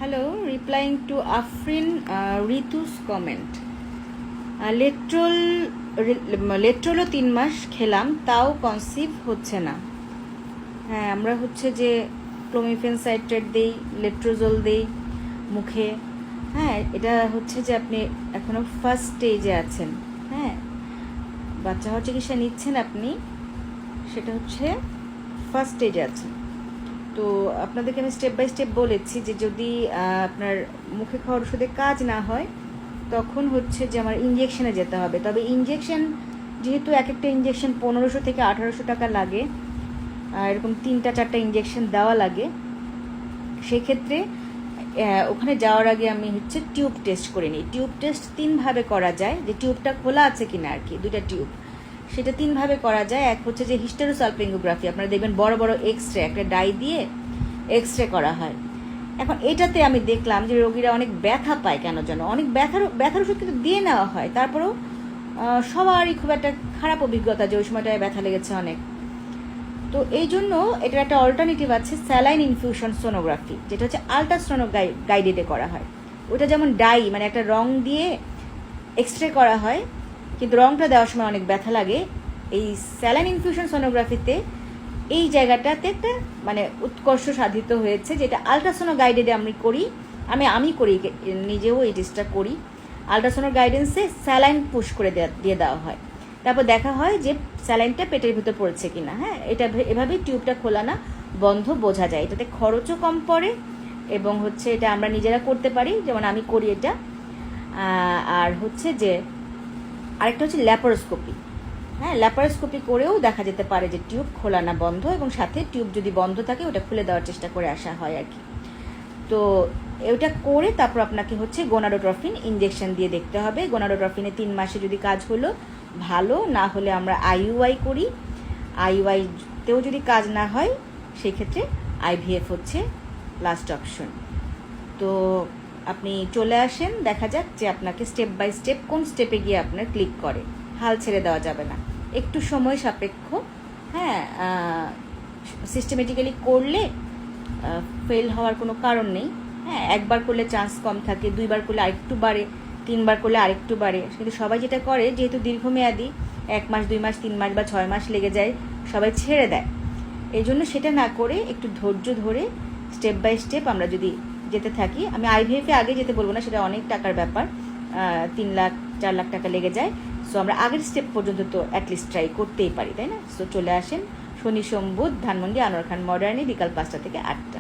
Hello, replying to Afrin Ritu's comment. লেট্রোলও 3 মাস খেলাম, তাও conceive হচ্ছে না। হ্যাঁ, আমরা হচ্ছে যে ক্লোমিফেন সাইট্রেট দিই, লেট্রোজল দিই মুখে। হ্যাঁ, এটা হচ্ছে যে আপনি এখনও ফার্স্ট স্টেজে আছেন। হ্যাঁ, বাচ্চা হওয়ার চিকিৎসা নিচ্ছেন আপনি, সেটা হচ্ছে ফার্স্ট স্টেজে আছেন। তো আপনাদেরকে আমি স্টেপ বাই স্টেপ বলেছি যে যদি আপনার মুখে খাওয়ার ওষুধে কাজ না হয় তখন হচ্ছে যে আমার ইঞ্জেকশনে যেতে হবে। তবে ইঞ্জেকশন যেহেতু এক একটা ইঞ্জেকশন 1500 থেকে 1800 টাকা লাগে, এরকম 3-4টা ইঞ্জেকশন দেওয়া লাগে, সেক্ষেত্রে ওখানে যাওয়ার আগে আমি হচ্ছে টিউব টেস্ট করে নিই। টিউব টেস্ট 3ভাবে করা যায়, যে টিউবটা খোলা আছে কিনা আর কি, 2টা টিউব, সেটা 3ভাবে করা যায়। এক হচ্ছে যে হিস্টেরোসালপিঙ্গোগ্রাফি, আপনারা দেখবেন বড় বড় এক্সরে, একটা ডাই দিয়ে এক্সরে করা হয়। এখন এটাতে আমি দেখলাম যে রোগীরা অনেক ব্যথা পায়, কেন যেন অনেক ব্যথার ওষুধ কিন্তু দিয়ে নেওয়া হয়, তারপরেও সবারই খুব একটা খারাপ অভিজ্ঞতা যে ওই সময়টায় ব্যথা লেগেছে অনেক। তো এই জন্য এটার একটা অল্টারনেটিভ আছে, স্যালাইন ইনফিউশন সোনোগ্রাফি, যেটা হচ্ছে আল্ট্রাসোনো গাইডেডে করা হয়। ওটা যেমন ডাই মানে একটা রং দিয়ে এক্সরে করা হয়, কিন্তু রংটা দেওয়ার সময় অনেক ব্যথা লাগে। এই স্যালাইন ইনফিউশন সোনোগ্রাফিতে এই জায়গাটাতে একটা মানে উৎকর্ষ সাধিত হয়েছে, যেটা আল্ট্রাসোনো গাইডেডে আমি করি, নিজেও এই টেস্টটা করি। আল্ট্রাসোনোর গাইডেন্সে স্যালাইন পুশ করে দিয়ে দেওয়া হয়, তারপর দেখা হয় যে স্যালাইনটা পেটের ভিতর পড়েছে কিনা। হ্যাঁ, এটা এভাবেই টিউবটা খোলা না বন্ধ বোঝা যায়। এটাতে খরচও কম পড়ে এবং হচ্ছে এটা আমরা নিজেরা করতে পারি, যেমন আমি করি এটা। আর হচ্ছে যে আরেকটা হচ্ছে ল্যাপারোস্কোপি। হ্যাঁ, ল্যাপারোস্কোপি করেও দেখা যেতে পারে যে টিউব খোলা না বন্ধ, এবং সাথে টিউব যদি বন্ধ থাকে ওটা খুলে দেওয়ার চেষ্টা করে আসা হয় আর কি। তো এটা করে তারপর আপনাকে হচ্ছে গোনাডোট্রফিন ইঞ্জেকশন দিয়ে দেখতে হবে। গোনাডোট্রফিনে 3 মাসে যদি কাজ হলো ভালো, না হলে আমরা আইইউআই করি। আইইউআইতেও যদি কাজ না হয় সেই ক্ষেত্রে আইভিএফ হচ্ছে লাস্ট অপশন। তো আপনি চলে আসেন, দেখা যাক যে আপনাকে স্টেপ বাই স্টেপ কোন স্টেপে গিয়ে আপনার ক্লিক করে। হাল ছেড়ে দেওয়া যাবে না, একটু সময় সাপেক্ষ। হ্যাঁ, সিস্টেমেটিক্যালি করলে ফেল হওয়ার কোনো কারণ নেই। হ্যাঁ, একবার করলে চান্স কম থাকে, 2বার করলে আরেকটু বাড়ে, 3বার করলে আরেকটু বাড়ে। কিন্তু সবাই যেটা করে, যেহেতু দীর্ঘমেয়াদী 1 মাস 2 মাস 3 মাস বা 6 মাস লেগে যায়, সবাই ছেড়ে দেয়। এই জন্য সেটা না করে একটু ধৈর্য ধরে স্টেপ বাই স্টেপ আমরা যদি যেতে থাকি, আমি আইভিএফে আগে যেতে বলবো না, সেটা অনেক টাকার ব্যাপার, 3 লাখ 4 লাখ টাকা লেগে যায়। সো আমরা আগের স্টেপ পর্যন্ত তো অ্যাটলিস্ট ট্রাই করতেই পারি, তাই না? সো চলে আসেন শনি সোম বুধ ধানমন্ডি আনোয়ার খান মডার্নে বিকাল 5টা থেকে 8টা।